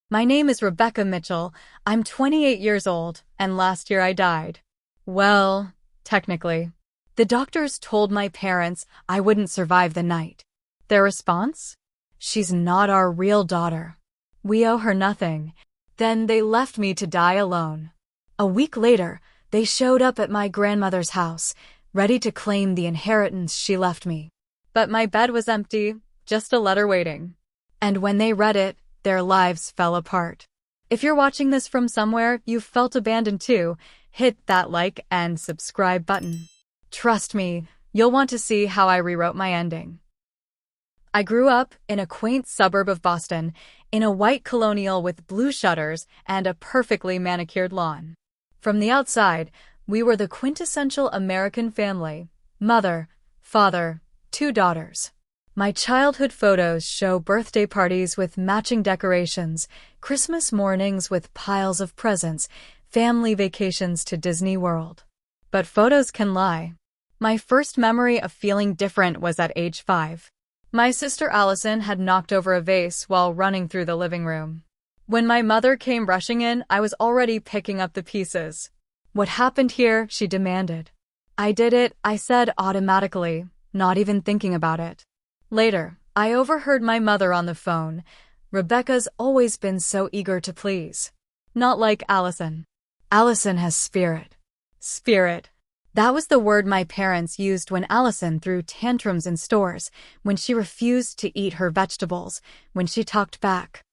My name is Rebecca Mitchell. I'm 28 years old, and last year I died. Well, technically. The doctors told my parents I wouldn't survive the night. Their response? She's not our real daughter. We owe her nothing. Then they left me to die alone. A week later, they showed up at my grandmother's house, ready to claim the inheritance she left me. But my bed was empty, just a letter waiting. And when they read it, their lives fell apart. If you're watching this from somewhere you felt abandoned too, hit that like and subscribe button. Trust me, you'll want to see how I rewrote my ending. I grew up in a quaint suburb of Boston, in a white colonial with blue shutters and a perfectly manicured lawn. From the outside, we were the quintessential American family: mother, father, 2 daughters. My childhood photos show birthday parties with matching decorations, Christmas mornings with piles of presents, family vacations to Disney World. But photos can lie. My first memory of feeling different was at age 5. My sister Allison had knocked over a vase while running through the living room. When my mother came rushing in, I was already picking up the pieces. "What happened here?" she demanded. "I did it," I said automatically, not even thinking about it. Later, I overheard my mother on the phone. "Rebecca's always been so eager to please. Not like Allison. Allison has spirit." Spirit. That was the word my parents used when Allison threw tantrums in stores, when she refused to eat her vegetables, when she talked back.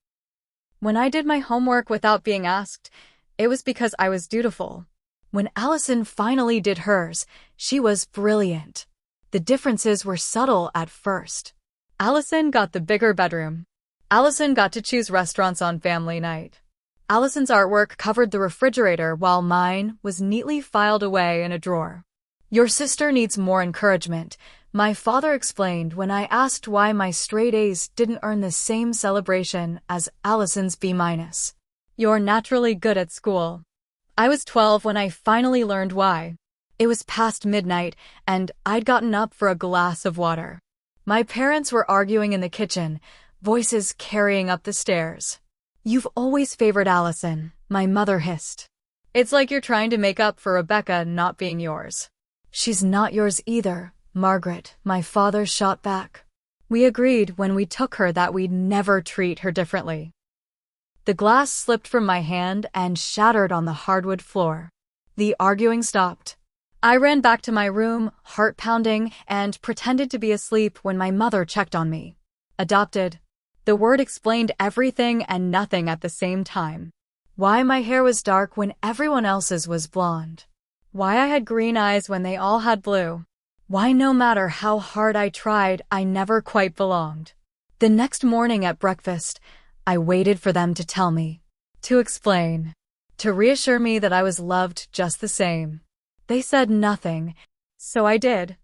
When I did my homework without being asked, it was because I was dutiful. When Allison finally did hers, she was brilliant. The differences were subtle at first. Allison got the bigger bedroom. Allison got to choose restaurants on family night. Allison's artwork covered the refrigerator while mine was neatly filed away in a drawer. "Your sister needs more encouragement," my father explained when I asked why my straight A's didn't earn the same celebration as Allison's B-. "You're naturally good at school." I was 12 when I finally learned why. It was past midnight, and I'd gotten up for a glass of water. My parents were arguing in the kitchen, voices carrying up the stairs. "You've always favored Allison," my mother hissed. "It's like you're trying to make up for Rebecca not being yours." "She's not yours either, Margaret," my father shot back. We agreed when we took her that we'd never treat her differently. The glass slipped from my hand and shattered on the hardwood floor. The arguing stopped. I ran back to my room, heart pounding, and pretended to be asleep when my mother checked on me. Adopted. The word explained everything and nothing at the same time. Why my hair was dark when everyone else's was blonde. Why I had green eyes when they all had blue. Why no matter how hard I tried, I never quite belonged. The next morning at breakfast, I waited for them to tell me. To explain. To reassure me that I was loved just the same. They said nothing, so I did.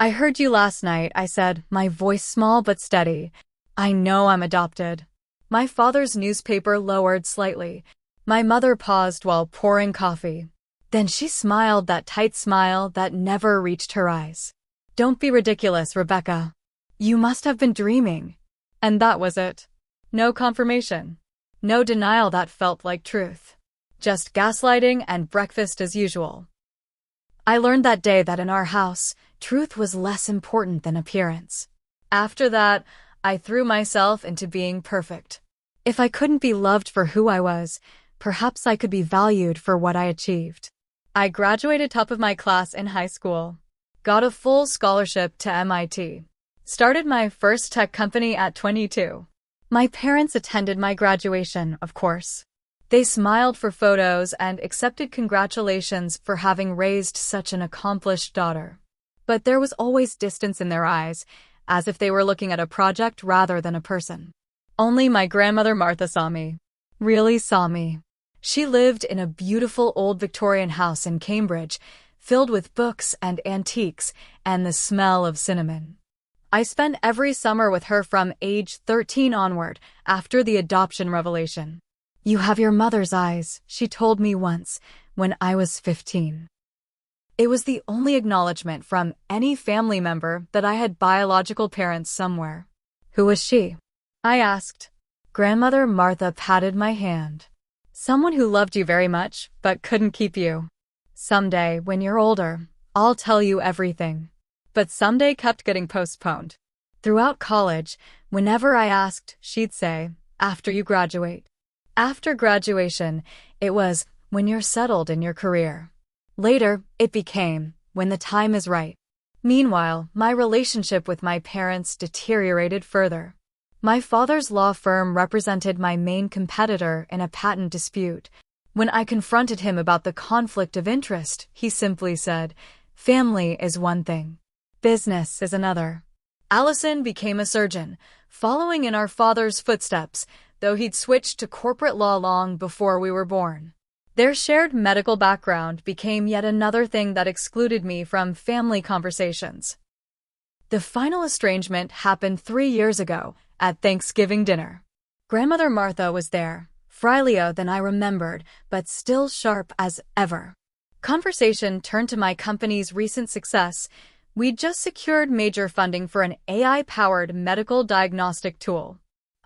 "I heard you last night," I said, my voice small but steady. "I know I'm adopted." My father's newspaper lowered slightly. My mother paused while pouring coffee. Then she smiled, that tight smile that never reached her eyes. "Don't be ridiculous, Rebecca. You must have been dreaming." And that was it. No confirmation. No denial that felt like truth. Just gaslighting and breakfast as usual. I learned that day that in our house, truth was less important than appearance. After that, I threw myself into being perfect. If I couldn't be loved for who I was, perhaps I could be valued for what I achieved. I graduated top of my class in high school. Got a full scholarship to MIT. Started my first tech company at 22. My parents attended my graduation, of course. They smiled for photos and accepted congratulations for having raised such an accomplished daughter. But there was always distance in their eyes, as if they were looking at a project rather than a person. Only my grandmother Martha saw me. Really saw me. She lived in a beautiful old Victorian house in Cambridge, filled with books and antiques and the smell of cinnamon. I spent every summer with her from age 13 onward, after the adoption revelation. "You have your mother's eyes," she told me once, when I was 15. It was the only acknowledgement from any family member that I had biological parents somewhere. "Who was she?" I asked. Grandmother Martha patted my hand. Someone who loved you very much, but couldn't keep you. Someday, when you're older, I'll tell you everything. But someday kept getting postponed. Throughout college, whenever I asked, she'd say, after you graduate. After graduation, it was, when you're settled in your career. Later, it became, when the time is right. Meanwhile, my relationship with my parents deteriorated further. My father's law firm represented my main competitor in a patent dispute. When I confronted him about the conflict of interest, he simply said, "Family is one thing. Business is another." Allison became a surgeon, following in our father's footsteps, though he'd switched to corporate law long before we were born. Their shared medical background became yet another thing that excluded me from family conversations. The final estrangement happened 3 years ago, at Thanksgiving dinner. Grandmother Martha was there, frilier than I remembered, but still sharp as ever. Conversation turned to my company's recent success. We'd just secured major funding for an AI-powered medical diagnostic tool.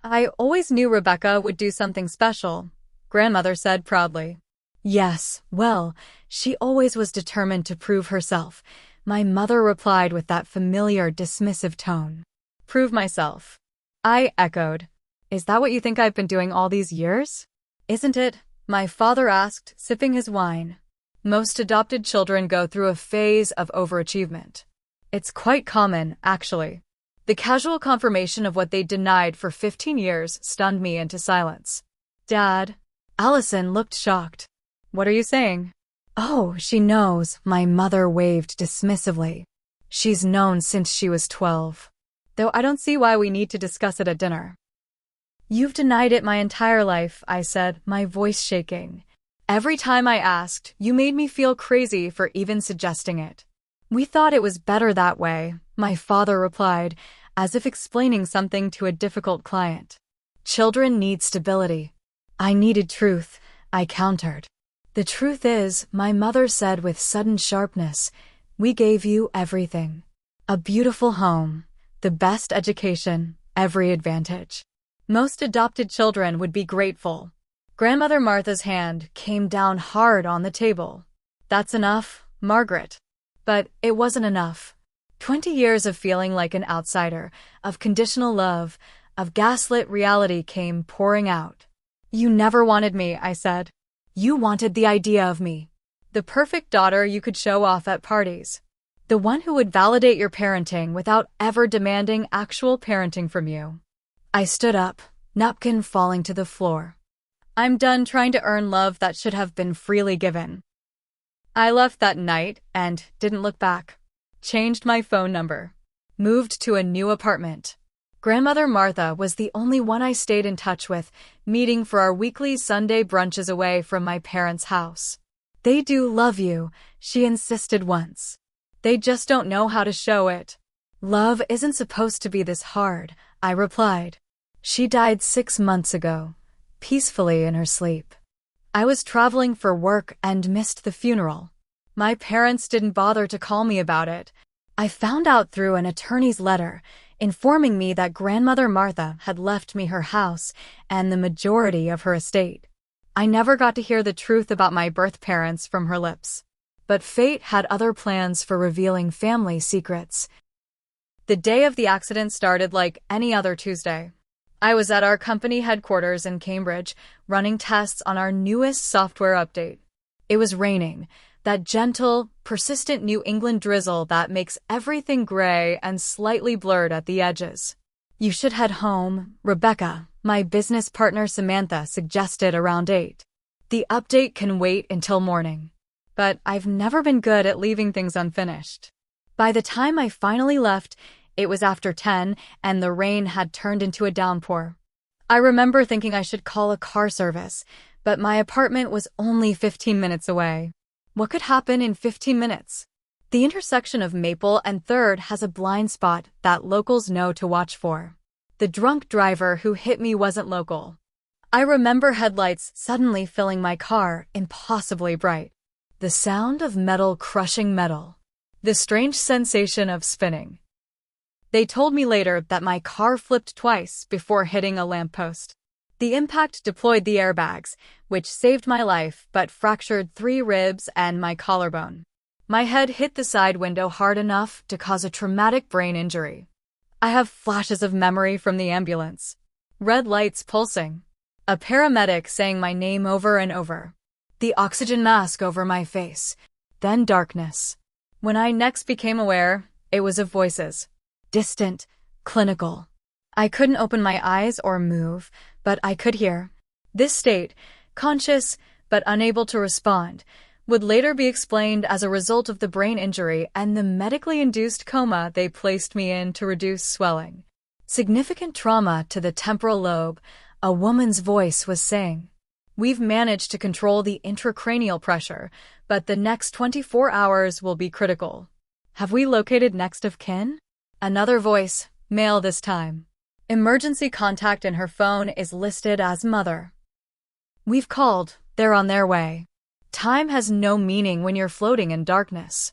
"I always knew Rebecca would do something special," Grandmother said proudly. "Yes, well, she always was determined to prove herself," my mother replied with that familiar dismissive tone. "Prove myself," I echoed. "Is that what you think I've been doing all these years?" "Isn't it?" my father asked, sipping his wine. "Most adopted children go through a phase of overachievement. It's quite common, actually." The casual confirmation of what they denied for 15 years stunned me into silence. "Dad?" Allison looked shocked. "What are you saying?" "Oh, she knows," my mother waved dismissively. "She's known since she was 12. Though I don't see why we need to discuss it at dinner." "You've denied it my entire life," I said, my voice shaking. "Every time I asked, you made me feel crazy for even suggesting it." "We thought it was better that way," my father replied, as if explaining something to a difficult client. "Children need stability." "I needed truth," I countered. "The truth is," my mother said with sudden sharpness, "we gave you everything. A beautiful home, the best education, every advantage. Most adopted children would be grateful." Grandmother Martha's hand came down hard on the table. "That's enough, Margaret." But it wasn't enough. 20 years of feeling like an outsider, of conditional love, of gaslit reality came pouring out. "You never wanted me," I said. "You wanted the idea of me. The perfect daughter you could show off at parties. The one who would validate your parenting without ever demanding actual parenting from you." I stood up, napkin falling to the floor. "I'm done trying to earn love that should have been freely given." I left that night and didn't look back. Changed my phone number. Moved to a new apartment. Grandmother Martha was the only one I stayed in touch with, meeting for our weekly Sunday brunches away from my parents' house. "They do love you," she insisted once. "They just don't know how to show it." "Love isn't supposed to be this hard," I replied. "She died 6 months ago, peacefully in her sleep. I was traveling for work and missed the funeral. My parents didn't bother to call me about it. I found out through an attorney's letter, informing me that Grandmother Martha had left me her house and the majority of her estate. I never got to hear the truth about my birth parents from her lips. But fate had other plans for revealing family secrets. The day of the accident started like any other Tuesday. I was at our company headquarters in Cambridge, running tests on our newest software update. It was raining, that gentle, persistent New England drizzle that makes everything gray and slightly blurred at the edges. "You should head home," Rebecca, my business partner Samantha, suggested around 8. "The update can wait until morning." But I've never been good at leaving things unfinished. By the time I finally left, it was after 10, and the rain had turned into a downpour. I remember thinking I should call a car service, but my apartment was only 15 minutes away. What could happen in 15 minutes? The intersection of Maple and 3rd has a blind spot that locals know to watch for. The drunk driver who hit me wasn't local. I remember headlights suddenly filling my car, impossibly bright. The sound of metal crushing metal. The strange sensation of spinning. They told me later that my car flipped twice before hitting a lamppost. The impact deployed the airbags, which saved my life but fractured 3 ribs and my collarbone. My head hit the side window hard enough to cause a traumatic brain injury. I have flashes of memory from the ambulance. Red lights pulsing. A paramedic saying my name over and over. The oxygen mask over my face. Then darkness. When I next became aware, it was of voices. Distant, clinical. I couldn't open my eyes or move, but I could hear. This state, conscious but unable to respond, would later be explained as a result of the brain injury and the medically induced coma they placed me in to reduce swelling. Significant trauma to the temporal lobe, a woman's voice was saying. We've managed to control the intracranial pressure, but the next 24 hours will be critical. Have we located next of kin? Another voice, male this time. Emergency contact in her phone is listed as mother. We've called, they're on their way. Time has no meaning when you're floating in darkness.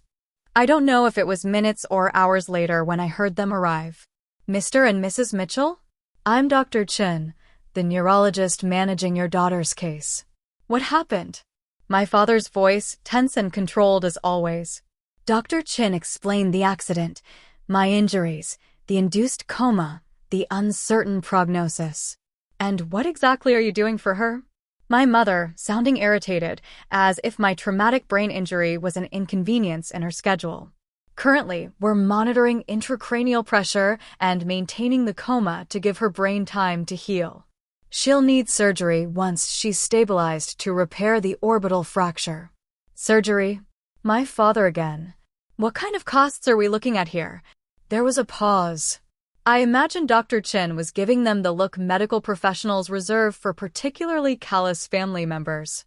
I don't know if it was minutes or hours later when I heard them arrive. Mr. and Mrs. Mitchell? I'm Dr. Chin, the neurologist managing your daughter's case. What happened? My father's voice, tense and controlled as always. Dr. Chin explained the accident, my injuries, the induced coma, the uncertain prognosis. And what exactly are you doing for her? My mother, sounding irritated, as if my traumatic brain injury was an inconvenience in her schedule. Currently, we're monitoring intracranial pressure and maintaining the coma to give her brain time to heal. She'll need surgery once she's stabilized to repair the orbital fracture. Surgery? My father again. What kind of costs are we looking at here? There was a pause. I imagine Dr. Chin was giving them the look medical professionals reserve for particularly callous family members.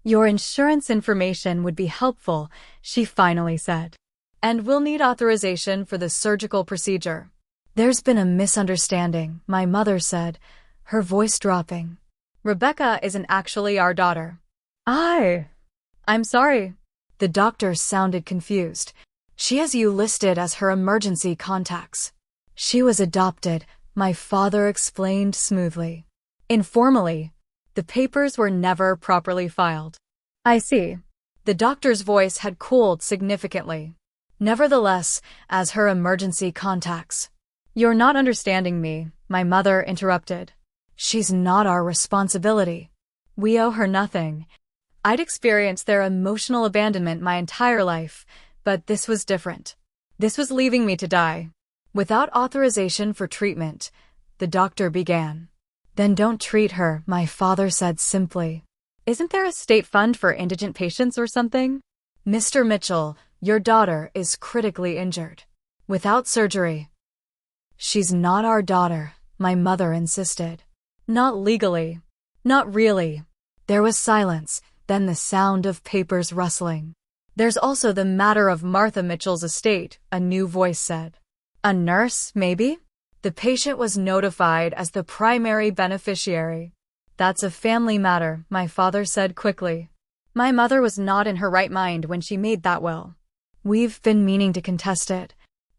Your insurance information would be helpful, she finally said. And we'll need authorization for the surgical procedure. There's been a misunderstanding, my mother said, her voice dropping. Rebecca isn't actually our daughter. I'm sorry. The doctor sounded confused. She has you listed as her emergency contacts. She was adopted, my father explained smoothly. Informally, the papers were never properly filed. I see. The doctor's voice had cooled significantly. Nevertheless, as her emergency contacts. You're not understanding me, my mother interrupted. She's not our responsibility. We owe her nothing. I'd experienced their emotional abandonment my entire life, but this was different. This was leaving me to die. Without authorization for treatment, the doctor began. Then don't treat her, my father said simply. Isn't there a state fund for indigent patients or something? Mr. Mitchell, your daughter is critically injured. Without surgery. She's not our daughter, my mother insisted. Not legally. Not really. There was silence, then the sound of papers rustling. There's also the matter of Martha Mitchell's estate, a new voice said. A nurse, maybe? The patient was notified as the primary beneficiary. That's a family matter, my father said quickly. My mother was not in her right mind when she made that will. We've been meaning to contest it.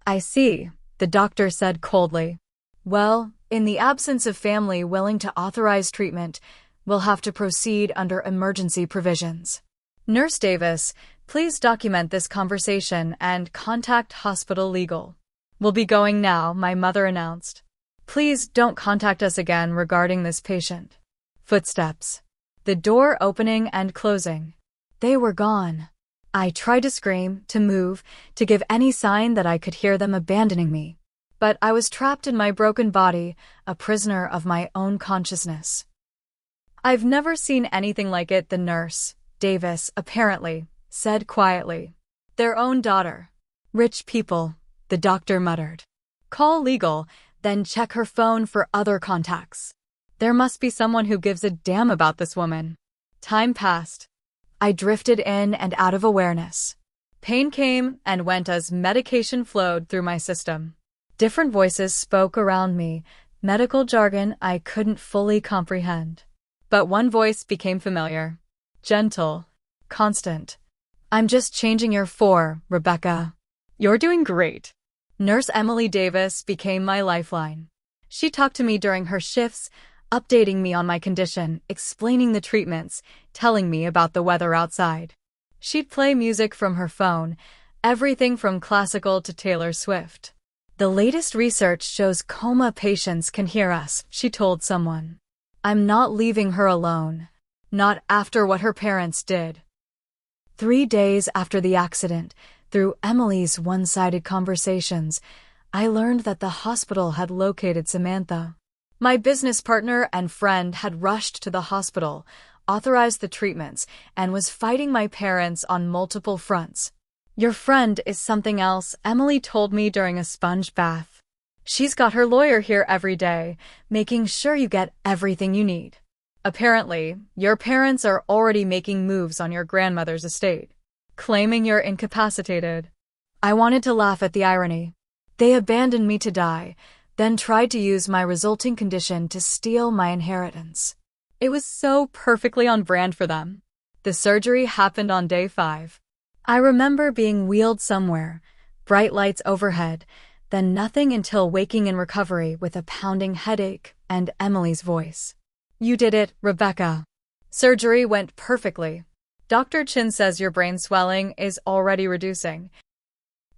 I see, the doctor said coldly. Well, in the absence of family willing to authorize treatment, we'll have to proceed under emergency provisions. Nurse Davis, please document this conversation and contact hospital legal. We'll be going now, my mother announced. Please don't contact us again regarding this patient. Footsteps. The door opening and closing. They were gone. I tried to scream, to move, to give any sign that I could hear them abandoning me. But I was trapped in my broken body, a prisoner of my own consciousness. I've never seen anything like it, the nurse, Davis, apparently, said quietly. Their own daughter. Rich people. The doctor muttered. Call legal, then check her phone for other contacts. There must be someone who gives a damn about this woman. Time passed. I drifted in and out of awareness. Pain came and went as medication flowed through my system. Different voices spoke around me, medical jargon I couldn't fully comprehend. But one voice became familiar. Gentle. Constant. I'm just changing your for, Rebecca. You're doing great. Nurse Emily Davis became my lifeline. She talked to me during her shifts, updating me on my condition, explaining the treatments, telling me about the weather outside. She'd play music from her phone, everything from classical to Taylor Swift. "The latest research shows coma patients can hear us," she told someone. "I'm not leaving her alone. Not after what her parents did." 3 days after the accident, through Emily's one-sided conversations, I learned that the hospital had located Samantha. My business partner and friend had rushed to the hospital, authorized the treatments, and was fighting my parents on multiple fronts. "Your friend is something else," Emily told me during a sponge bath. "She's got her lawyer here every day, making sure you get everything you need. Apparently, your parents are already making moves on your grandmother's estate, claiming you're incapacitated." I wanted to laugh at the irony. They abandoned me to die, then tried to use my resulting condition to steal my inheritance. It was so perfectly on brand for them. The surgery happened on day 5. I remember being wheeled somewhere, bright lights overhead, then nothing until waking in recovery with a pounding headache and Emily's voice. "You did it, Rebecca. Surgery went perfectly. Dr. Chin says your brain swelling is already reducing.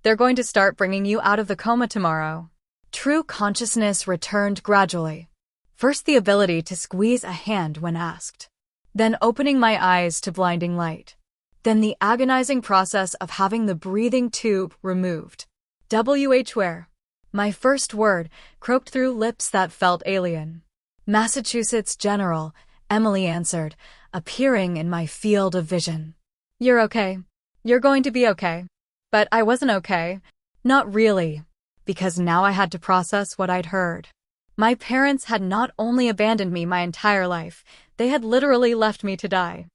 They're going to start bringing you out of the coma tomorrow." True consciousness returned gradually. First the ability to squeeze a hand when asked. Then opening my eyes to blinding light. Then the agonizing process of having the breathing tube removed. Where? My first word croaked through lips that felt alien. "Massachusetts General," Emily answered, appearing in my field of vision. "You're okay. You're going to be okay." But I wasn't okay. Not really. Because now I had to process what I'd heard. My parents had not only abandoned me my entire life, they had literally left me to die.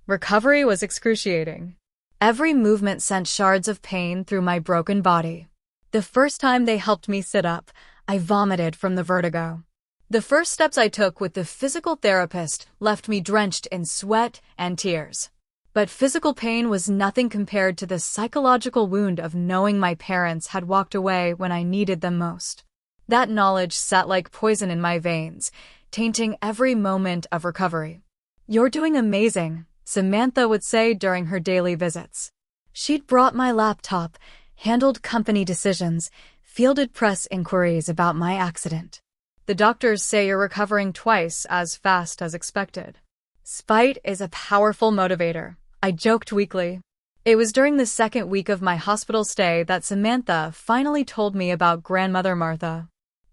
Recovery was excruciating. Every movement sent shards of pain through my broken body. The first time they helped me sit up, I vomited from the vertigo. The first steps I took with the physical therapist left me drenched in sweat and tears. But physical pain was nothing compared to the psychological wound of knowing my parents had walked away when I needed them most. That knowledge sat like poison in my veins, tainting every moment of recovery. "You're doing amazing," Samantha would say during her daily visits. She'd brought my laptop, handled company decisions, fielded press inquiries about my accident. "The doctors say you're recovering twice as fast as expected." Spite is a powerful motivator, I joked weakly. It was during the second week of my hospital stay that Samantha finally told me about grandmother Martha.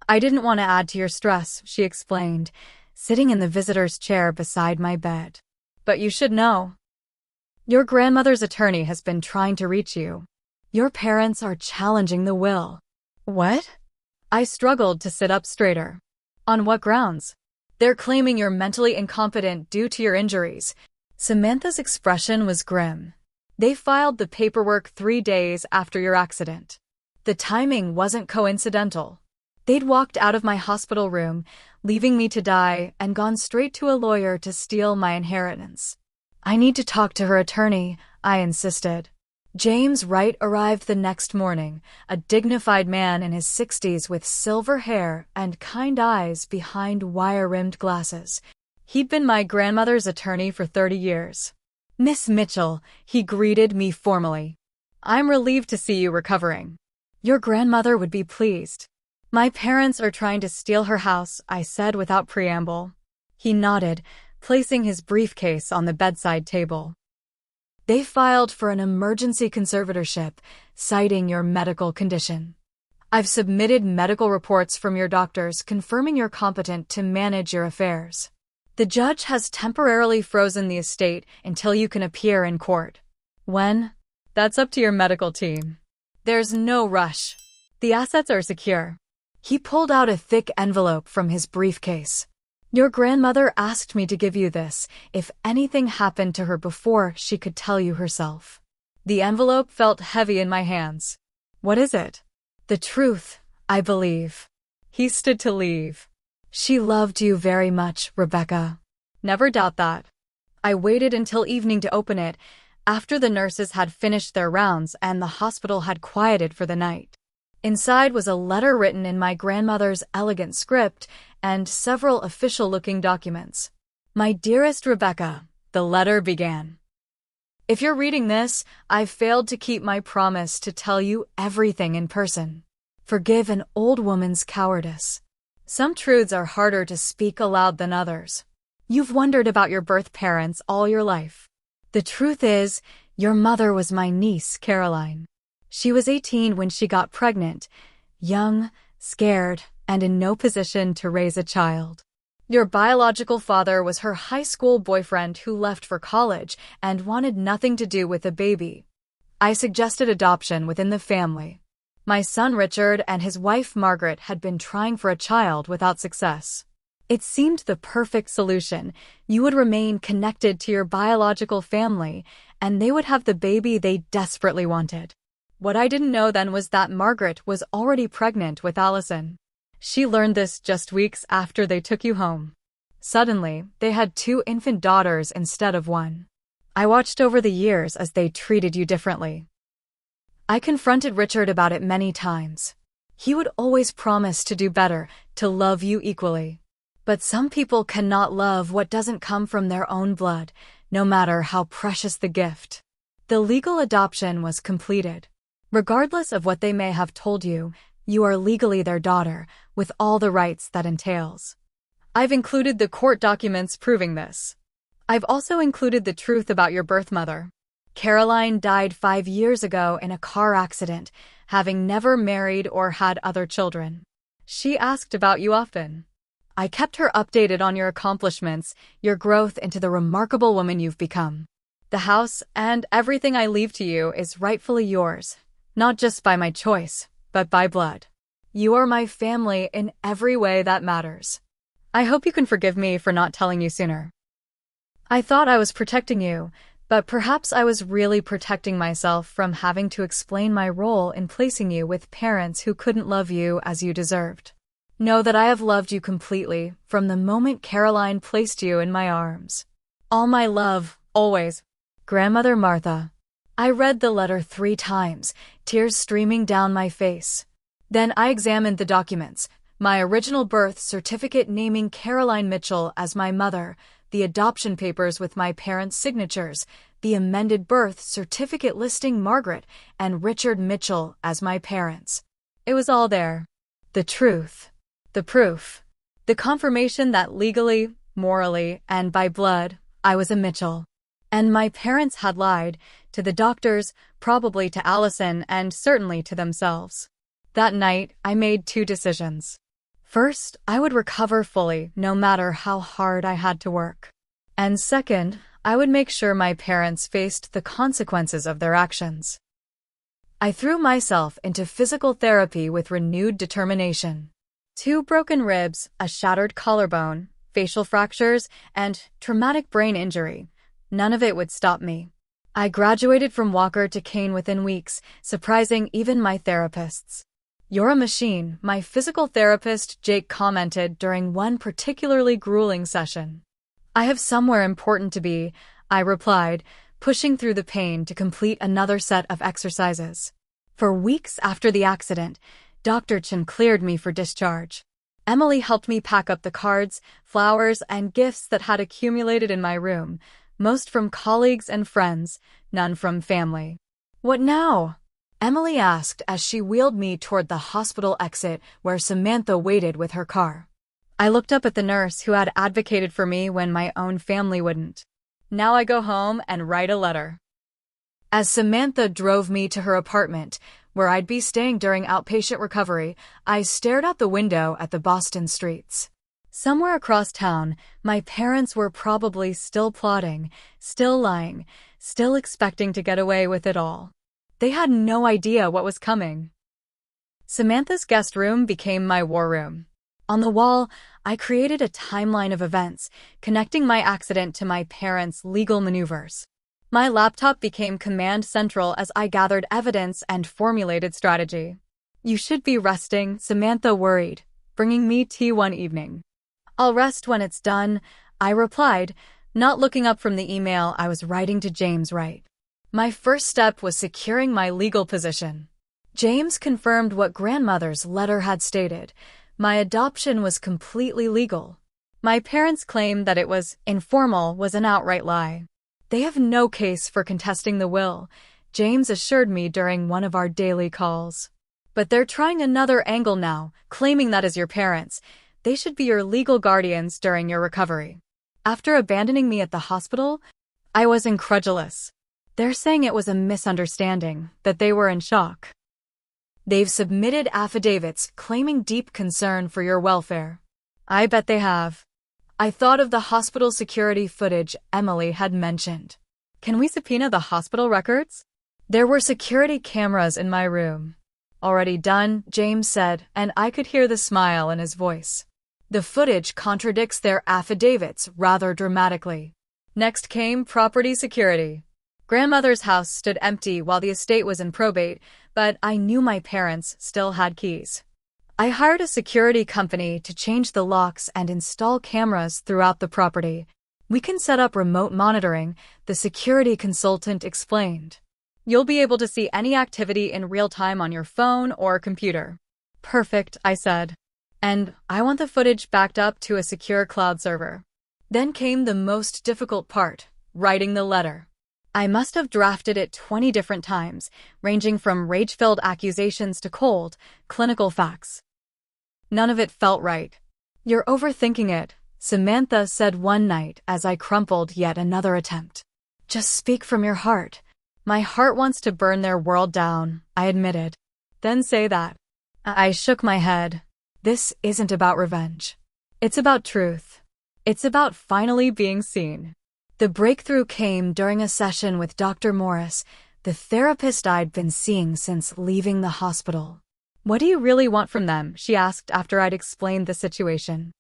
"I didn't want to add to your stress," she explained, sitting in the visitor's chair beside my bed. "But you should know. Your grandmother's attorney has been trying to reach you. Your parents are challenging the will." "What?" I struggled to sit up straighter. "On what grounds?" "They're claiming you're mentally incompetent due to your injuries." Samantha's expression was grim. "They filed the paperwork 3 days after your accident. The timing wasn't coincidental. They'd walked out of my hospital room, leaving me to die, and gone straight to a lawyer to steal my inheritance." "I need to talk to her attorney," I insisted. James Wright arrived the next morning, a dignified man in his 60s with silver hair and kind eyes behind wire-rimmed glasses. He'd been my grandmother's attorney for 30 years. "Miss Mitchell," he greeted me formally. "I'm relieved to see you recovering. Your grandmother would be pleased." "My parents are trying to steal her house," I said without preamble. He nodded, placing his briefcase on the bedside table. "They filed for an emergency conservatorship, citing your medical condition. I've submitted medical reports from your doctors confirming you're competent to manage your affairs. The judge has temporarily frozen the estate until you can appear in court. When? That's up to your medical team. There's no rush. The assets are secure." He pulled out a thick envelope from his briefcase. "Your grandmother asked me to give you this if anything happened to her before she could tell you herself." The envelope felt heavy in my hands. "What is it?" "The truth, I believe." He stood to leave. "She loved you very much, Rebecca." "Never doubt that." I waited until evening to open it, after the nurses had finished their rounds and the hospital had quieted for the night. Inside was a letter written in my grandmother's elegant script and several official-looking documents. My dearest Rebecca, the letter began. If you're reading this, I've failed to keep my promise to tell you everything in person. Forgive an old woman's cowardice. Some truths are harder to speak aloud than others. You've wondered about your birth parents all your life. The truth is, your mother was my niece, Caroline. She was 18 when she got pregnant, young, scared, and in no position to raise a child. Your biological father was her high school boyfriend who left for college and wanted nothing to do with the baby. I suggested adoption within the family. My son Richard and his wife Margaret had been trying for a child without success. It seemed the perfect solution. You would remain connected to your biological family, and they would have the baby they desperately wanted. What I didn't know then was that Margaret was already pregnant with Allison. She learned this just weeks after they took you home. Suddenly, they had 2 infant daughters instead of 1. I watched over the years as they treated you differently. I confronted Richard about it many times. He would always promise to do better, to love you equally. But some people cannot love what doesn't come from their own blood, no matter how precious the gift. The legal adoption was completed. Regardless of what they may have told you, you are legally their daughter, with all the rights that entails. I've included the court documents proving this. I've also included the truth about your birth mother. Caroline died 5 years ago in a car accident, having never married or had other children. She asked about you often. I kept her updated on your accomplishments, your growth into the remarkable woman you've become. The house and everything I leave to you is rightfully yours, not just by my choice, but by blood. You are my family in every way that matters. I hope you can forgive me for not telling you sooner. I thought I was protecting you, but perhaps I was really protecting myself from having to explain my role in placing you with parents who couldn't love you as you deserved. Know that I have loved you completely from the moment Caroline placed you in my arms. All my love, always. Grandmother Martha. I read the letter 3 times, tears streaming down my face. Then I examined the documents, my original birth certificate naming Caroline Mitchell as my mother, the adoption papers with my parents' signatures, the amended birth certificate listing Margaret and Richard Mitchell as my parents. It was all there. The truth. The proof. The confirmation that legally, morally, and by blood, I was a Mitchell. And my parents had lied, to the doctors, probably to Allison, and certainly to themselves. That night, I made 2 decisions. First, I would recover fully, no matter how hard I had to work. And second, I would make sure my parents faced the consequences of their actions. I threw myself into physical therapy with renewed determination. 2 broken ribs, a shattered collarbone, facial fractures, and traumatic brain injury. None of it would stop me. I graduated from Walker to Kane within weeks, surprising even my therapists. You're a machine, my physical therapist Jake commented during one particularly grueling session. I have somewhere important to be, I replied, pushing through the pain to complete another set of exercises. For weeks after the accident, Dr. Chen cleared me for discharge. Emily helped me pack up the cards, flowers, and gifts that had accumulated in my room, most from colleagues and friends, none from family. What now? Emily asked as she wheeled me toward the hospital exit where Samantha waited with her car. I looked up at the nurse who had advocated for me when my own family wouldn't. Now I go home and write a letter. As Samantha drove me to her apartment, where I'd be staying during outpatient recovery, I stared out the window at the Boston streets. Somewhere across town, my parents were probably still plotting, still lying, still expecting to get away with it all. They had no idea what was coming. Samantha's guest room became my war room. On the wall, I created a timeline of events, connecting my accident to my parents' legal maneuvers. My laptop became command central as I gathered evidence and formulated strategy. You should be resting, Samantha worried, bringing me tea one evening. I'll rest when it's done, I replied, not looking up from the email I was writing to James Wright. My first step was securing my legal position. James confirmed what grandmother's letter had stated. My adoption was completely legal. My parents' claim that it was informal was an outright lie. They have no case for contesting the will, James assured me during one of our daily calls. But they're trying another angle now, claiming that as your parents, they should be your legal guardians during your recovery. After abandoning me at the hospital, I was incredulous. They're saying it was a misunderstanding, that they were in shock. They've submitted affidavits claiming deep concern for your welfare. I bet they have. I thought of the hospital security footage Emily had mentioned. Can we subpoena the hospital records? There were security cameras in my room. Already done, James said, and I could hear the smile in his voice. The footage contradicts their affidavits rather dramatically. Next came property security. Grandmother's house stood empty while the estate was in probate, but I knew my parents still had keys. I hired a security company to change the locks and install cameras throughout the property. We can set up remote monitoring, the security consultant explained. You'll be able to see any activity in real time on your phone or computer. Perfect, I said. And I want the footage backed up to a secure cloud server. Then came the most difficult part, writing the letter. I must have drafted it 20 different times, ranging from rage-filled accusations to cold, clinical facts. None of it felt right. You're overthinking it, Samantha said one night as I crumpled yet another attempt. Just speak from your heart. My heart wants to burn their world down, I admitted. Then say that. I shook my head. This isn't about revenge. It's about truth. It's about finally being seen. The breakthrough came during a session with Dr. Morris, the therapist I'd been seeing since leaving the hospital. What do you really want from them? She asked after I'd explained the situation.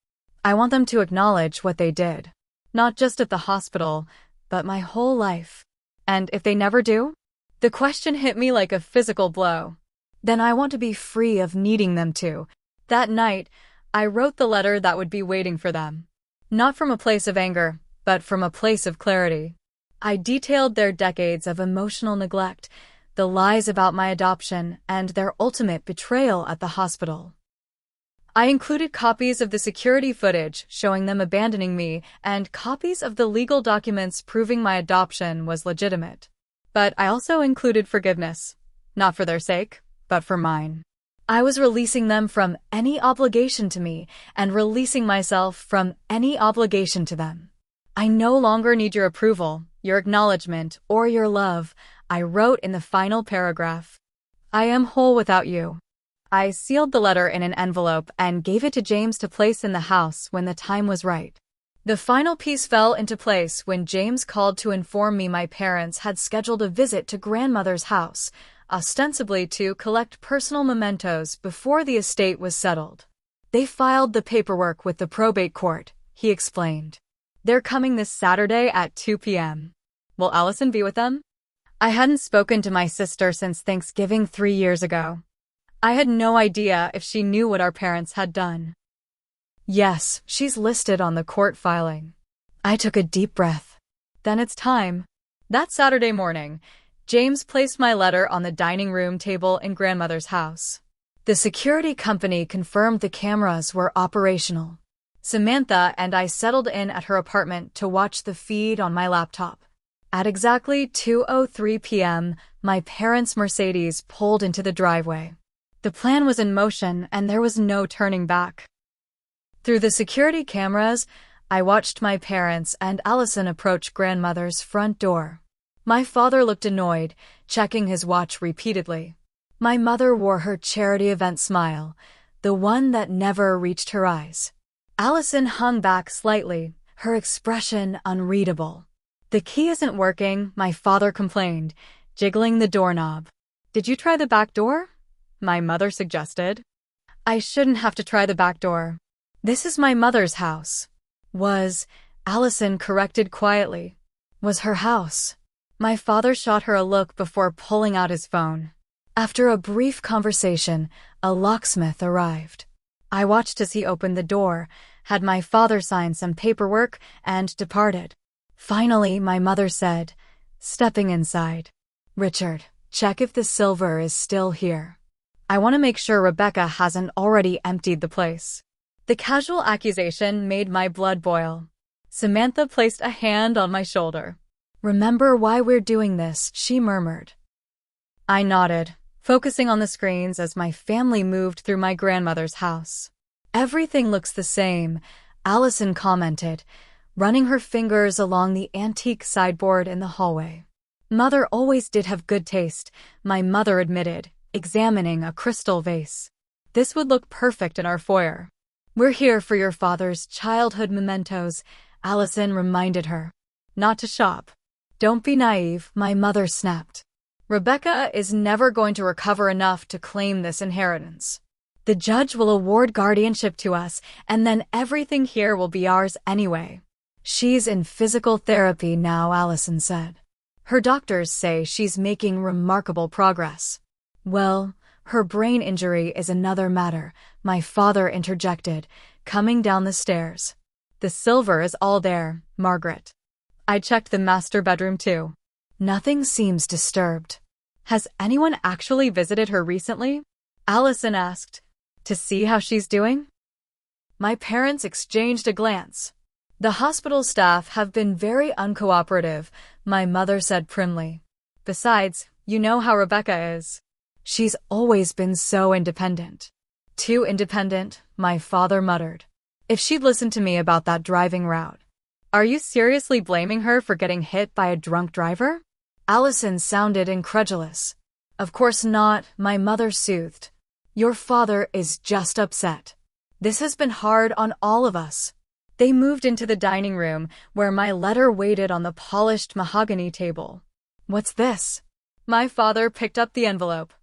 I want them to acknowledge what they did. Not just at the hospital, but my whole life. And if they never do? The question hit me like a physical blow. Then I want to be free of needing them to. That night, I wrote the letter that would be waiting for them. Not from a place of anger, but from a place of clarity. I detailed their decades of emotional neglect, the lies about my adoption, and their ultimate betrayal at the hospital. I included copies of the security footage showing them abandoning me and copies of the legal documents proving my adoption was legitimate. But I also included forgiveness, not for their sake, but for mine. I was releasing them from any obligation to me and releasing myself from any obligation to them. I no longer need your approval, your acknowledgement, or your love, I wrote in the final paragraph. I am whole without you. I sealed the letter in an envelope and gave it to James to place in the house when the time was right. The final piece fell into place when James called to inform me my parents had scheduled a visit to grandmother's house, ostensibly to collect personal mementos before the estate was settled. They filed the paperwork with the probate court, he explained. They're coming this Saturday at 2 p.m. Will Allison be with them? I hadn't spoken to my sister since Thanksgiving 3 years ago. I had no idea if she knew what our parents had done. Yes, she's listed on the court filing. I took a deep breath. Then it's time. That Saturday morning, James placed my letter on the dining room table in grandmother's house. The security company confirmed the cameras were operational. Samantha and I settled in at her apartment to watch the feed on my laptop. At exactly 2:03 p.m., my parents' Mercedes pulled into the driveway. The plan was in motion and there was no turning back. Through the security cameras, I watched my parents and Allison approach grandmother's front door. My father looked annoyed, checking his watch repeatedly. My mother wore her charity event smile, the one that never reached her eyes. Allison hung back slightly, her expression unreadable. The key isn't working, my father complained, jiggling the doorknob. Did you try the back door? My mother suggested. I shouldn't have to try the back door. This is my mother's house. Allison corrected quietly. Was her house. My father shot her a look before pulling out his phone. After a brief conversation, a locksmith arrived. I watched as he opened the door, had my father sign some paperwork, and departed. Finally, my mother said, stepping inside, "Richard, check if the silver is still here." I want to make sure Rebecca hasn't already emptied the place. The casual accusation made my blood boil. Samantha placed a hand on my shoulder. "Remember why we're doing this," she murmured. I nodded, focusing on the screens as my family moved through my grandmother's house. "Everything looks the same," Allison commented, running her fingers along the antique sideboard in the hallway. "Mother always did have good taste," my mother admitted, examining a crystal vase. "This would look perfect in our foyer." "We're here for your father's childhood mementos," Allison reminded her. "Not to shop." "Don't be naive," my mother snapped. "Rebecca is never going to recover enough to claim this inheritance. The judge will award guardianship to us, and then everything here will be ours anyway." "She's in physical therapy now," Allison said. "Her doctors say she's making remarkable progress." "Well, her brain injury is another matter," my father interjected, coming down the stairs. "The silver is all there, Margaret." I checked the master bedroom too. Nothing seems disturbed. "Has anyone actually visited her recently?" Allison asked. "To see how she's doing?" My parents exchanged a glance. "The hospital staff have been very uncooperative," my mother said primly. "Besides, you know how Rebecca is. She's always been so independent." "Too independent," my father muttered. "If she'd listened to me about that driving route." "Are you seriously blaming her for getting hit by a drunk driver?" Allison sounded incredulous. "Of course not," my mother soothed. "Your father is just upset. This has been hard on all of us." They moved into the dining room, where my letter waited on the polished mahogany table. "What's this?" My father picked up the envelope.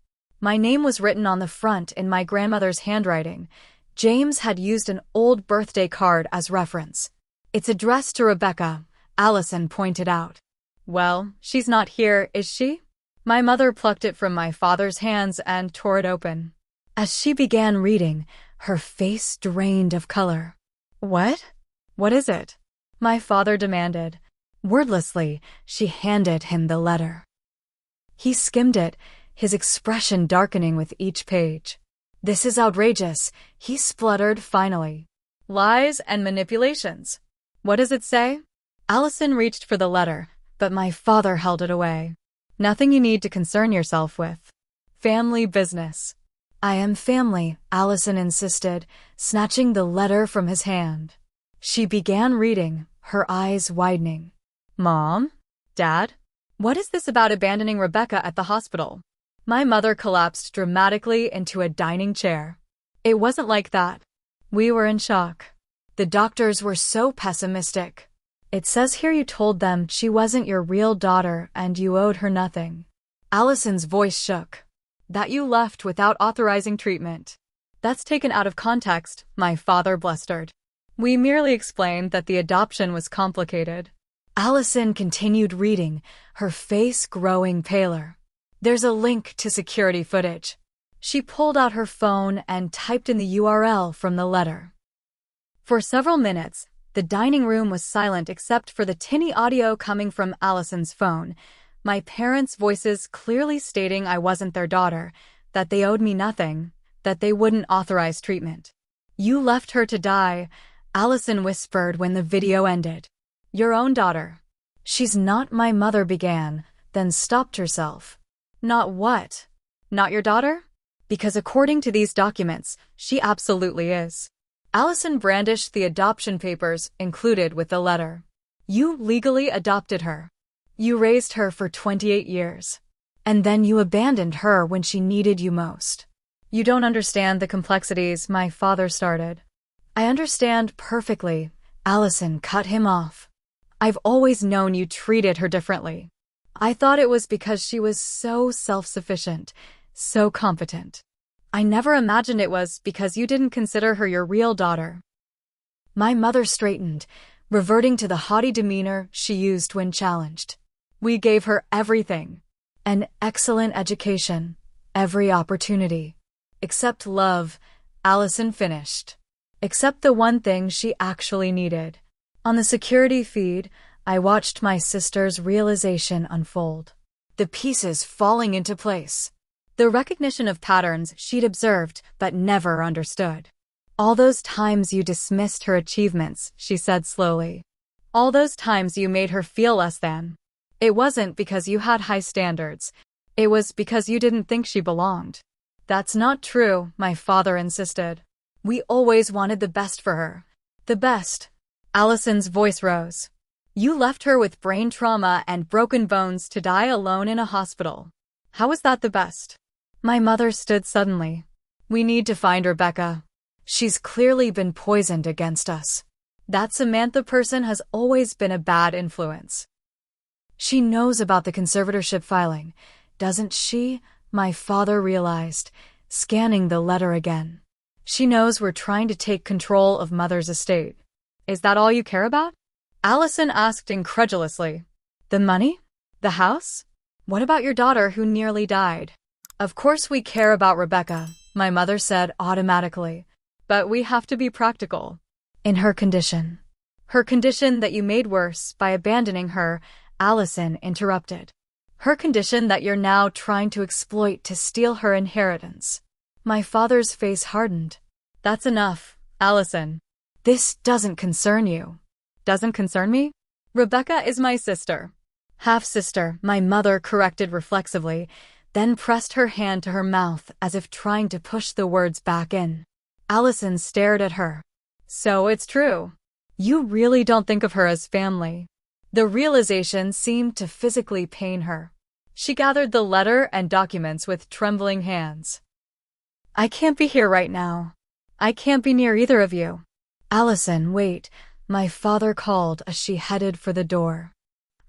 My name was written on the front in my grandmother's handwriting. James had used an old birthday card as reference. "It's addressed to Rebecca," Allison pointed out. "Well, she's not here, is she?" My mother plucked it from my father's hands and tore it open. As she began reading, her face drained of color. "What? What is it?" my father demanded. Wordlessly, she handed him the letter. He skimmed it, his expression darkening with each page. "This is outrageous," he spluttered finally. "Lies and manipulations." "What does it say?" Allison reached for the letter, but my father held it away. "Nothing you need to concern yourself with. Family business." "I am family," Allison insisted, snatching the letter from his hand. She began reading, her eyes widening. "Mom? Dad? What is this about abandoning Rebecca at the hospital?" My mother collapsed dramatically into a dining chair. "It wasn't like that." We were in shock. "The doctors were so pessimistic." "It says here you told them she wasn't your real daughter and you owed her nothing." Allison's voice shook. "That you left without authorizing treatment." "That's taken out of context," my father blustered. "We merely explained that the adoption was complicated." Allison continued reading, her face growing paler. "There's a link to security footage." She pulled out her phone and typed in the URL from the letter. For several minutes, the dining room was silent except for the tinny audio coming from Allison's phone, my parents' voices clearly stating I wasn't their daughter, that they owed me nothing, that they wouldn't authorize treatment. "You left her to die," Allison whispered when the video ended. "Your own daughter." "She's not," my mother began, then stopped herself. "Not what? Not your daughter?" "Because according to these documents, she absolutely is." Allison brandished the adoption papers included with the letter. "You legally adopted her. You raised her for 28 years. And then you abandoned her when she needed you most." "You don't understand the complexities," my father started. "I understand perfectly," Allison cut him off. "I've always known you treated her differently. I thought it was because she was so self-sufficient, so competent. I never imagined it was because you didn't consider her your real daughter." My mother straightened, reverting to the haughty demeanor she used when challenged. "We gave her everything. An excellent education, every opportunity. Except love," Allison finished. "Except the one thing she actually needed." On the security feed, I watched my sister's realization unfold. The pieces falling into place. The recognition of patterns she'd observed but never understood. All those times you dismissed her achievements, she said slowly. All those times you made her feel less than. It wasn't because you had high standards. It was because you didn't think she belonged. That's not true, my father insisted. We always wanted the best for her. The best. Allison's voice rose. You left her with brain trauma and broken bones to die alone in a hospital. How is that the best? My mother stood suddenly. We need to find Rebecca. She's clearly been poisoned against us. That Samantha person has always been a bad influence. She knows about the conservatorship filing, doesn't she? My father realized, scanning the letter again. She knows we're trying to take control of Mother's estate. Is that all you care about? Allison asked incredulously. The money? The house? What about your daughter who nearly died? Of course we care about Rebecca, my mother said automatically. But we have to be practical. In her condition. Her condition that you made worse by abandoning her, Allison interrupted. Her condition that you're now trying to exploit to steal her inheritance. My father's face hardened. That's enough, Allison. This doesn't concern you. Doesn't concern me? Rebecca is my sister. Half-sister, my mother corrected reflexively, then pressed her hand to her mouth as if trying to push the words back in. Allison stared at her. So it's true. You really don't think of her as family. The realization seemed to physically pain her. She gathered the letter and documents with trembling hands. I can't be here right now. I can't be near either of you. Allison, wait, my father called as she headed for the door.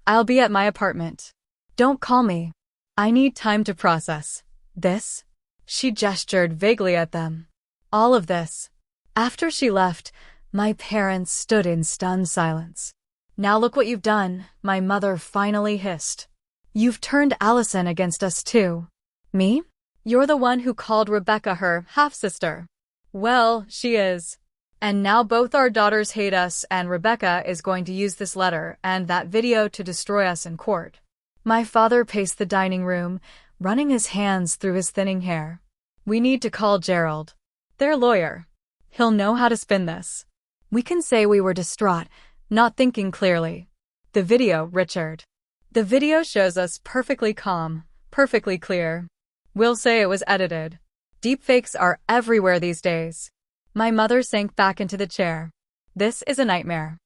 I'll be at my apartment. Don't call me. I need time to process. This? She gestured vaguely at them. All of this. After she left, my parents stood in stunned silence. Now look what you've done, my mother finally hissed. You've turned Allison against us too. Me? You're the one who called Rebecca her half-sister. Well, she is. And now both our daughters hate us, and Rebecca is going to use this letter and that video to destroy us in court. My father paced the dining room, running his hands through his thinning hair. We need to call Gerald. Their lawyer. He'll know how to spin this. We can say we were distraught, not thinking clearly. The video, Richard. The video shows us perfectly calm, perfectly clear. We'll say it was edited. Deepfakes are everywhere these days. My mother sank back into the chair. This is a nightmare.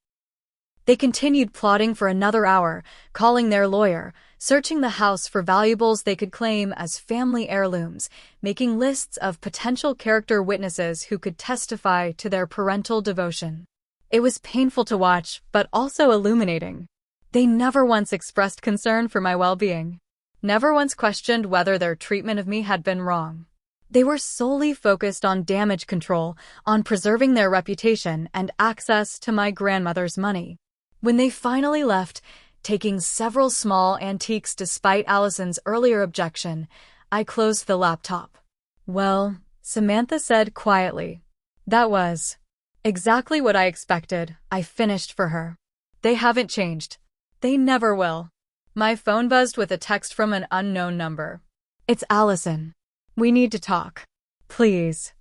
They continued plotting for another hour, calling their lawyer, searching the house for valuables they could claim as family heirlooms, making lists of potential character witnesses who could testify to their parental devotion. It was painful to watch, but also illuminating. They never once expressed concern for my well-being. Never once questioned whether their treatment of me had been wrong. They were solely focused on damage control, on preserving their reputation and access to my grandmother's money. When they finally left, taking several small antiques despite Allison's earlier objection, I closed the laptop. Well, Samantha said quietly. That was exactly what I expected. I finished for her. They haven't changed. They never will. My phone buzzed with a text from an unknown number. It's Allison. We need to talk. Please.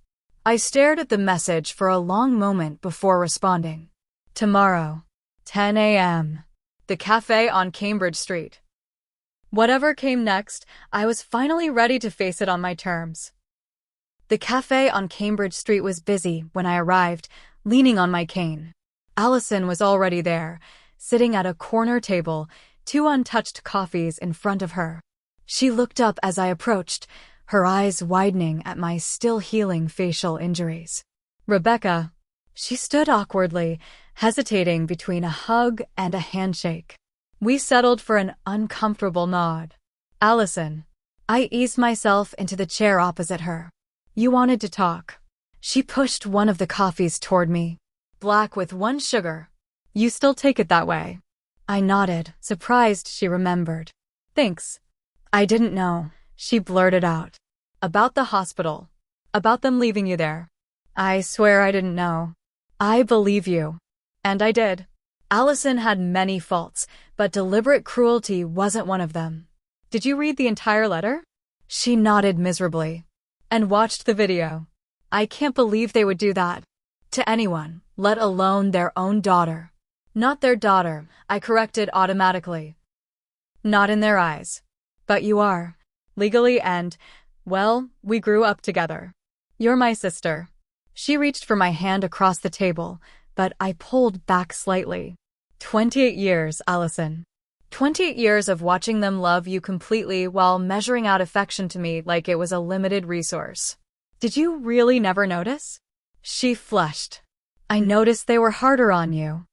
I stared at the message for a long moment before responding. Tomorrow, 10 a.m. The cafe on Cambridge Street. Whatever came next, I was finally ready to face it on my terms. The cafe on Cambridge Street was busy when I arrived, leaning on my cane. Allison was already there, sitting at a corner table, 2 untouched coffees in front of her. She looked up as I approached, her eyes widening at my still-healing facial injuries. Rebecca. She stood awkwardly, hesitating between a hug and a handshake. We settled for an uncomfortable nod. Allison. I eased myself into the chair opposite her. You wanted to talk. She pushed one of the coffees toward me. Black with 1 sugar. You still take it that way? I nodded, surprised she remembered. Thanks. I didn't know, she blurted out. About the hospital. About them leaving you there. I swear I didn't know. I believe you. And I did. Allison had many faults, but deliberate cruelty wasn't one of them. Did you read the entire letter? She nodded miserably and watched the video. I can't believe they would do that to anyone, let alone their own daughter. Not their daughter, I corrected automatically. Not in their eyes. But you are. Legally and, well, we grew up together. You're my sister. She reached for my hand across the table, but I pulled back slightly. 28 years, Allison. 28 years of watching them love you completely while measuring out affection to me like it was a limited resource. Did you really never notice? She flushed. I noticed they were harder on you.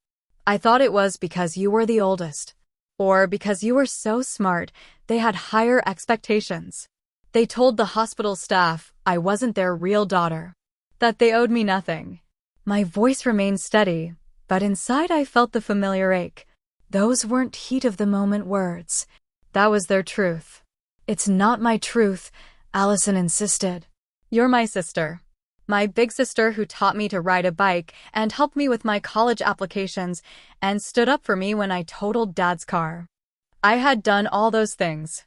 I thought it was because you were the oldest. Or because you were so smart, they had higher expectations. They told the hospital staff I wasn't their real daughter. That they owed me nothing. My voice remained steady, but inside I felt the familiar ache. Those weren't heat-of-the-moment words. That was their truth. It's not my truth, Allison insisted. You're my sister. My big sister who taught me to ride a bike and helped me with my college applications and stood up for me when I totaled Dad's car. I had done all those things.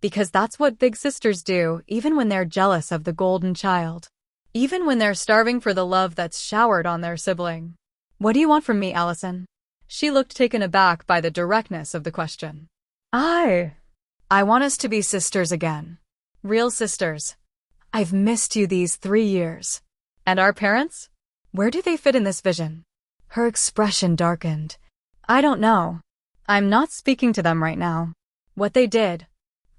Because that's what big sisters do, even when they're jealous of the golden child. Even when they're starving for the love that's showered on their sibling. What do you want from me, Allison? She looked taken aback by the directness of the question. I want us to be sisters again. Real sisters. I've missed you these 3 years. And our parents? Where do they fit in this vision? Her expression darkened. I don't know. I'm not speaking to them right now. What they did,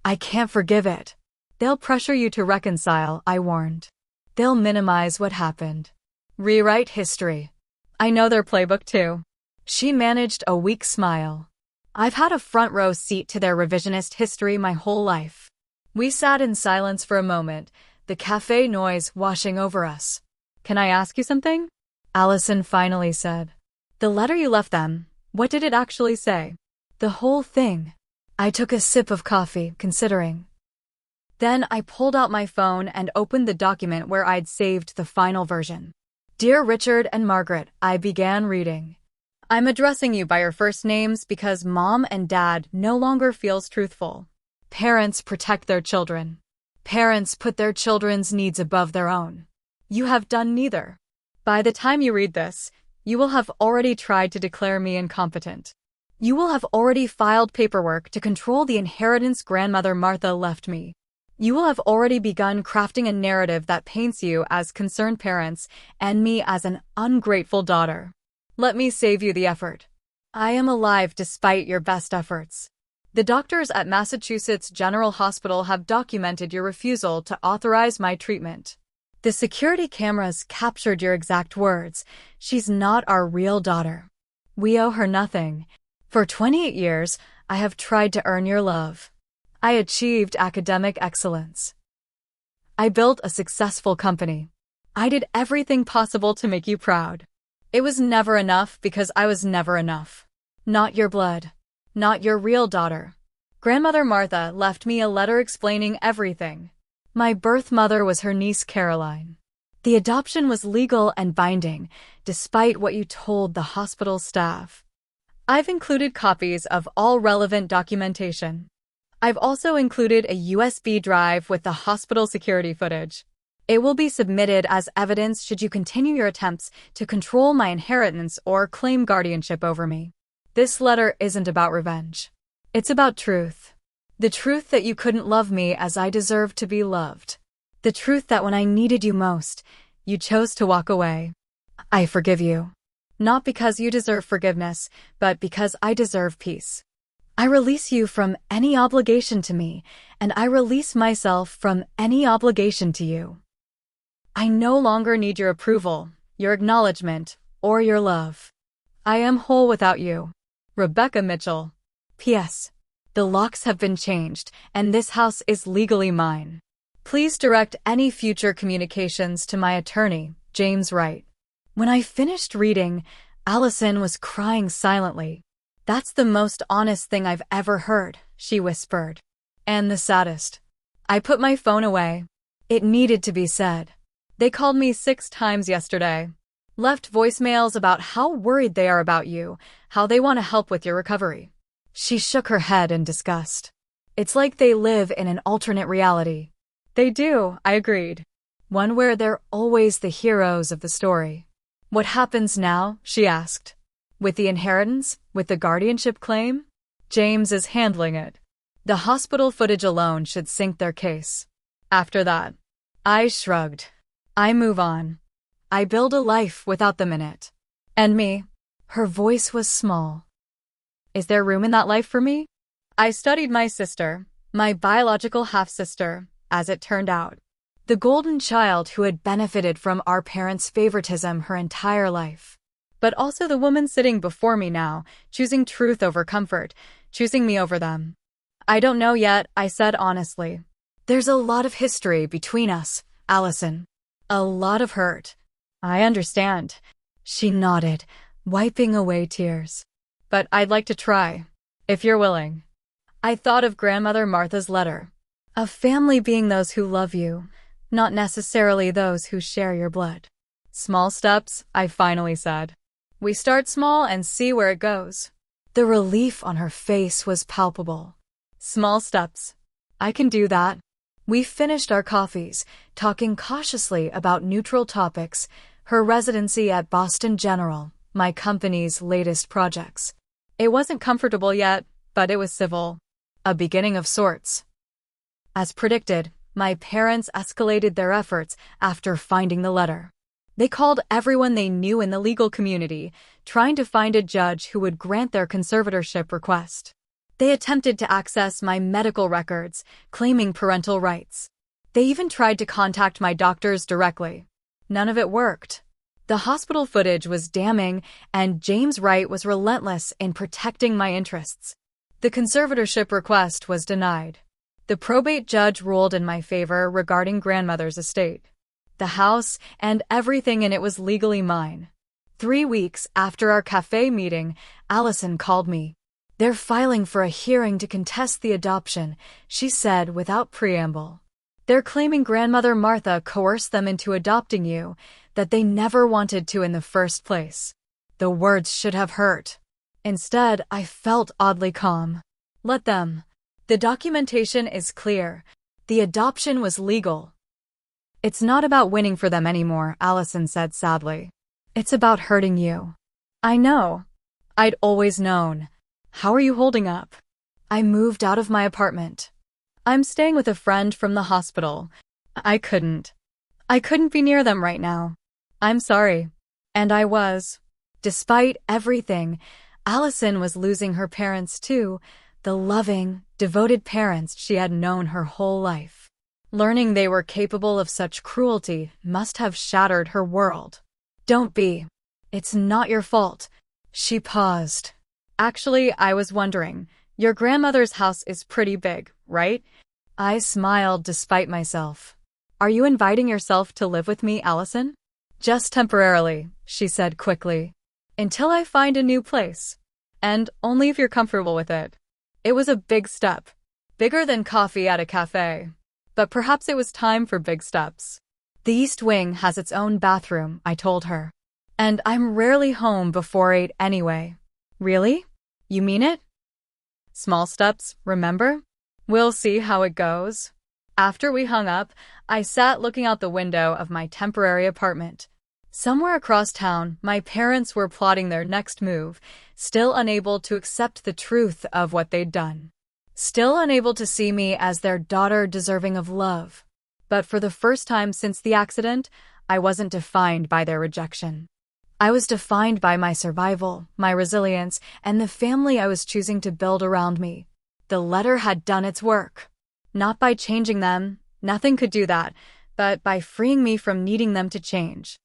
I can't forgive it. They'll pressure you to reconcile, I warned. They'll minimize what happened. Rewrite history. I know their playbook too. She managed a weak smile. I've had a front row seat to their revisionist history my whole life. We sat in silence for a moment, the cafe noise washing over us. Can I ask you something? Allison finally said. The letter you left them, what did it actually say? The whole thing. I took a sip of coffee, considering. Then I pulled out my phone and opened the document where I'd saved the final version. Dear Richard and Margaret, I began reading. I'm addressing you by your first names because Mom and Dad no longer feels truthful. Parents protect their children. Parents put their children's needs above their own. You have done neither. By the time you read this, you will have already tried to declare me incompetent. You will have already filed paperwork to control the inheritance grandmother Martha left me. You will have already begun crafting a narrative that paints you as concerned parents and me as an ungrateful daughter. Let me save you the effort. I am alive despite your best efforts. The doctors at Massachusetts General Hospital have documented your refusal to authorize my treatment. The security cameras captured your exact words. She's not our real daughter. We owe her nothing. For 28 years, I have tried to earn your love. I achieved academic excellence. I built a successful company. I did everything possible to make you proud. It was never enough because I was never enough. Not your blood. Not your real daughter. Grandmother Martha left me a letter explaining everything. My birth mother was her niece Caroline. The adoption was legal and binding, despite what you told the hospital staff. I've included copies of all relevant documentation. I've also included a USB drive with the hospital security footage. It will be submitted as evidence should you continue your attempts to control my inheritance or claim guardianship over me. This letter isn't about revenge. It's about truth. The truth that you couldn't love me as I deserved to be loved. The truth that when I needed you most, you chose to walk away. I forgive you. Not because you deserve forgiveness, but because I deserve peace. I release you from any obligation to me, and I release myself from any obligation to you. I no longer need your approval, your acknowledgement, or your love. I am whole without you. Rebecca Mitchell. P.S. The locks have been changed, and this house is legally mine. Please direct any future communications to my attorney, James Wright. When I finished reading, Allison was crying silently. That's the most honest thing I've ever heard, she whispered. And the saddest. I put my phone away. It needed to be said. They called me 6 times yesterday. Left voicemails about how worried they are about you, how they want to help with your recovery. She shook her head in disgust. It's like they live in an alternate reality. They do, I agreed. One where they're always the heroes of the story. What happens now? She asked. With the inheritance? With the guardianship claim? James is handling it. The hospital footage alone should sink their case. After that, I shrugged. I move on. I build a life without them in it. And me? Her voice was small. Is there room in that life for me? I studied my sister, my biological half-sister, as it turned out. The golden child who had benefited from our parents' favoritism her entire life. But also the woman sitting before me now, choosing truth over comfort, choosing me over them. I don't know yet, I said honestly. There's a lot of history between us, Allison. A lot of hurt. I understand. She nodded, wiping away tears. But I'd like to try, if you're willing. I thought of Grandmother Martha's letter. Of family being those who love you, not necessarily those who share your blood. Small steps, I finally said. We start small and see where it goes. The relief on her face was palpable. Small steps. I can do that. We finished our coffees, talking cautiously about neutral topics, her residency at Boston General, my company's latest projects. It wasn't comfortable yet, but it was civil. A beginning of sorts. As predicted, my parents escalated their efforts after finding the letter. They called everyone they knew in the legal community, trying to find a judge who would grant their conservatorship request. They attempted to access my medical records, claiming parental rights. They even tried to contact my doctors directly. None of it worked. The hospital footage was damning, and James Wright was relentless in protecting my interests. The conservatorship request was denied. The probate judge ruled in my favor regarding grandmother's estate. The house and everything in it was legally mine. 3 weeks after our cafe meeting, Allison called me. They're filing for a hearing to contest the adoption, she said without preamble. They're claiming Grandmother Martha coerced them into adopting you, that they never wanted to in the first place. The words should have hurt. Instead, I felt oddly calm. Let them. The documentation is clear. The adoption was legal. It's not about winning for them anymore, Allison said sadly. It's about hurting you. I know. I'd always known. How are you holding up? I moved out of my apartment. I'm staying with a friend from the hospital. I couldn't be near them right now. I'm sorry. And I was. Despite everything, Allison was losing her parents too, the loving, devoted parents she had known her whole life. Learning they were capable of such cruelty must have shattered her world. Don't be. It's not your fault. She paused. Actually, I was wondering, your grandmother's house is pretty big, right? I smiled despite myself. Are you inviting yourself to live with me, Allison? Just temporarily, she said quickly. Until I find a new place. And only if you're comfortable with it. It was a big step. Bigger than coffee at a cafe. But perhaps it was time for big steps. The East Wing has its own bathroom, I told her. And I'm rarely home before 8 anyway. Really? You mean it? Small steps, remember? We'll see how it goes. After we hung up, I sat looking out the window of my temporary apartment. Somewhere across town, my parents were plotting their next move, still unable to accept the truth of what they'd done. Still unable to see me as their daughter deserving of love. But for the first time since the accident, I wasn't defined by their rejection. I was defined by my survival, my resilience, and the family I was choosing to build around me. The letter had done its work. Not by changing them, nothing could do that, but by freeing me from needing them to change.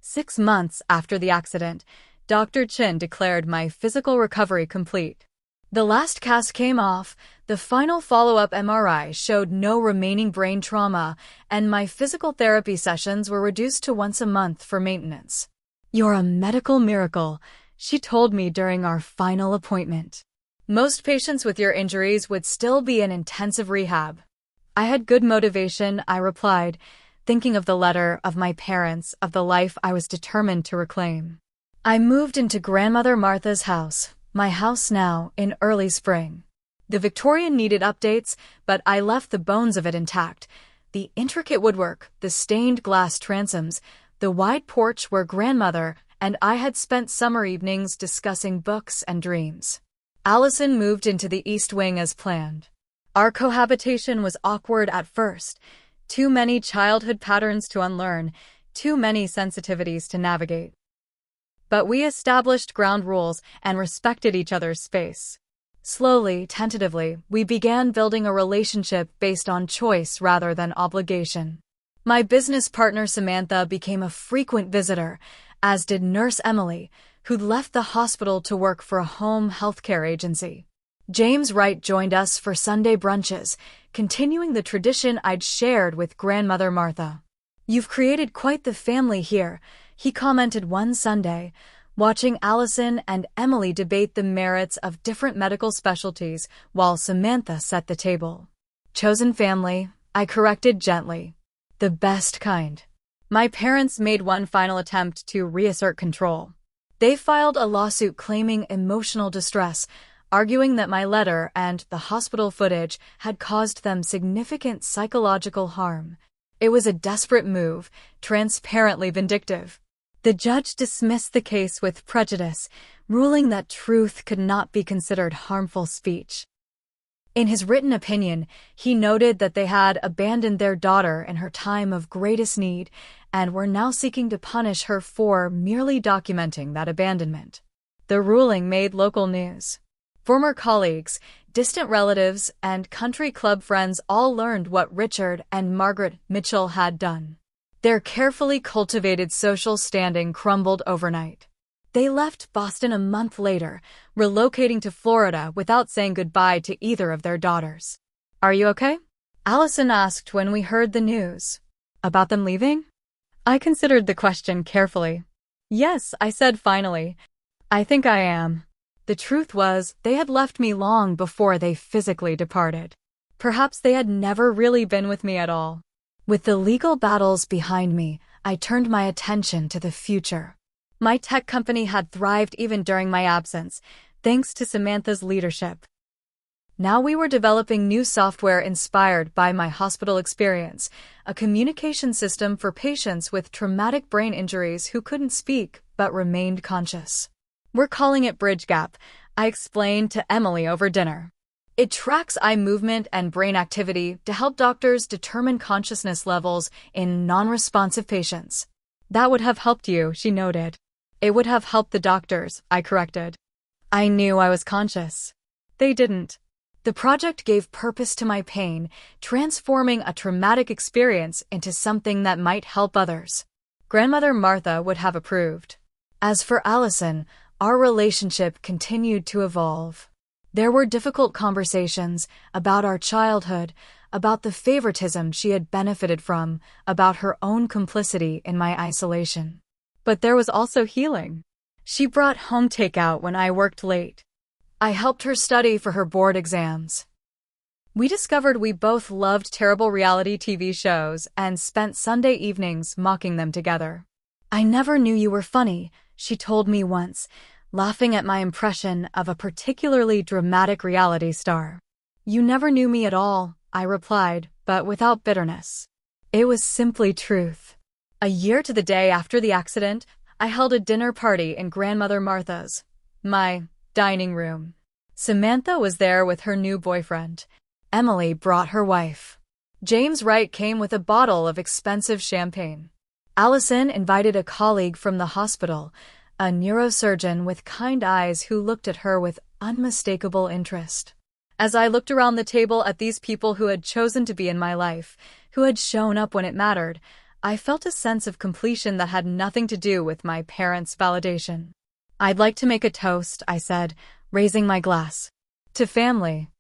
6 months after the accident, Dr. Chin declared my physical recovery complete. The last cast came off, the final follow-up MRI showed no remaining brain trauma, and my physical therapy sessions were reduced to once a month for maintenance. You're a medical miracle, she told me during our final appointment. Most patients with your injuries would still be in intensive rehab. I had good motivation, I replied, thinking of the letter, of my parents, of the life I was determined to reclaim. I moved into Grandmother Martha's house, my house now, in early spring. The Victorian needed updates, but I left the bones of it intact. The intricate woodwork, the stained glass transoms, the wide porch where grandmother and I had spent summer evenings discussing books and dreams. Allison moved into the East Wing as planned. Our cohabitation was awkward at first. Too many childhood patterns to unlearn, too many sensitivities to navigate. But we established ground rules and respected each other's space. Slowly, tentatively, we began building a relationship based on choice rather than obligation. My business partner Samantha became a frequent visitor, as did Nurse Emily, who'd left the hospital to work for a home healthcare agency. James Wright joined us for Sunday brunches, continuing the tradition I'd shared with grandmother Martha. "You've created quite the family here," he commented one Sunday, watching Allison and Emily debate the merits of different medical specialties while Samantha set the table. "Chosen family," I corrected gently. "The best kind." My parents made one final attempt to reassert control. They filed a lawsuit claiming emotional distress, arguing that my letter and the hospital footage had caused them significant psychological harm. It was a desperate move, transparently vindictive. The judge dismissed the case with prejudice, ruling that truth could not be considered harmful speech. In his written opinion, he noted that they had abandoned their daughter in her time of greatest need and were now seeking to punish her for merely documenting that abandonment. The ruling made local news. Former colleagues, distant relatives, and country club friends all learned what Richard and Margaret Mitchell had done. Their carefully cultivated social standing crumbled overnight. They left Boston a month later, relocating to Florida without saying goodbye to either of their daughters. "Are you okay?" Allison asked when we heard the news. "About them leaving?" I considered the question carefully. "Yes," I said finally. "I think I am." The truth was, they had left me long before they physically departed. Perhaps they had never really been with me at all. With the legal battles behind me, I turned my attention to the future. My tech company had thrived even during my absence, thanks to Samantha's leadership. Now we were developing new software inspired by my hospital experience, a communication system for patients with traumatic brain injuries who couldn't speak but remained conscious. "We're calling it Bridge Gap," I explained to Emily over dinner. "It tracks eye movement and brain activity to help doctors determine consciousness levels in non-responsive patients." "That would have helped you," she noted. "It would have helped the doctors," I corrected. I knew I was conscious. They didn't. The project gave purpose to my pain, transforming a traumatic experience into something that might help others. Grandmother Martha would have approved. As for Allison, our relationship continued to evolve. There were difficult conversations about our childhood, about the favoritism she had benefited from, about her own complicity in my isolation. But there was also healing. She brought home takeout when I worked late. I helped her study for her board exams. We discovered we both loved terrible reality TV shows and spent Sunday evenings mocking them together. "I never knew you were funny," she told me once, laughing at my impression of a particularly dramatic reality star. "You never knew me at all," I replied, but without bitterness. It was simply truth. A year to the day after the accident, I held a dinner party in Grandmother Martha's, my dining room. Samantha was there with her new boyfriend. Emily brought her wife. James Wright came with a bottle of expensive champagne. Allison invited a colleague from the hospital, a neurosurgeon with kind eyes who looked at her with unmistakable interest. As I looked around the table at these people who had chosen to be in my life, who had shown up when it mattered, I felt a sense of completion that had nothing to do with my parents' validation. "I'd like to make a toast," I said, raising my glass. "To family.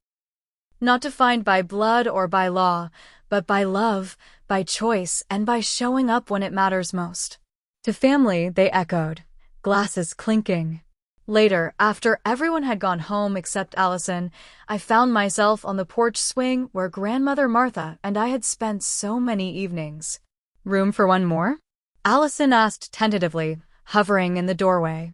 Not defined by blood or by law, but by love, by choice, and by showing up when it matters most." "To family," they echoed, glasses clinking. Later, after everyone had gone home except Allison, I found myself on the porch swing where Grandmother Martha and I had spent so many evenings. "Room for one more?" Allison asked tentatively, hovering in the doorway.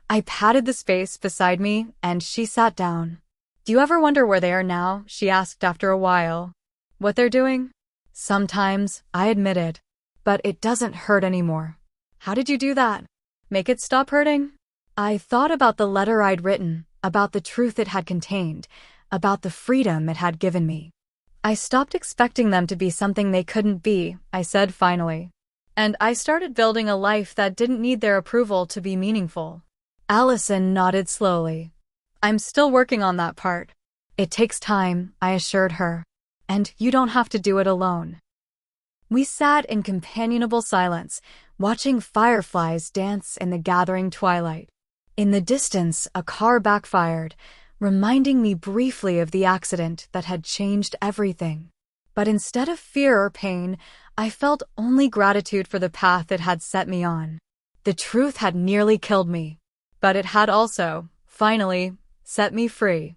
I patted the space beside me, and she sat down. Do you ever wonder where they are now? She asked after a while. What they're doing? Sometimes, I admitted. But it doesn't hurt anymore. How did you do that? Make it stop hurting? I thought about the letter I'd written, about the truth it had contained, about the freedom it had given me. I stopped expecting them to be something they couldn't be, I said finally. And I started building a life that didn't need their approval to be meaningful. Allison nodded slowly. I'm still working on that part. It takes time, I assured her. And you don't have to do it alone. We sat in companionable silence, watching fireflies dance in the gathering twilight. In the distance, a car backfired, reminding me briefly of the accident that had changed everything. But instead of fear or pain, I felt only gratitude for the path it had set me on. The truth had nearly killed me, but it had also, finally, set me free.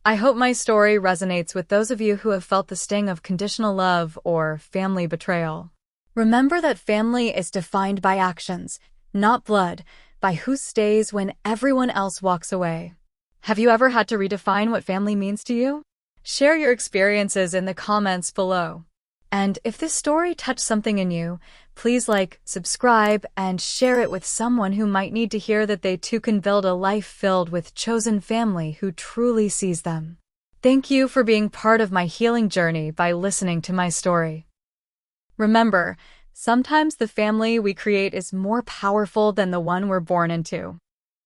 I hope my story resonates with those of you who have felt the sting of conditional love or family betrayal. Remember that family is defined by actions, not blood, by who stays when everyone else walks away. Have you ever had to redefine what family means to you? Share your experiences in the comments below. And if this story touched something in you, please like, subscribe, and share it with someone who might need to hear that they too can build a life filled with chosen family who truly sees them. Thank you for being part of my healing journey by listening to my story. Remember, sometimes the family we create is more powerful than the one we're born into.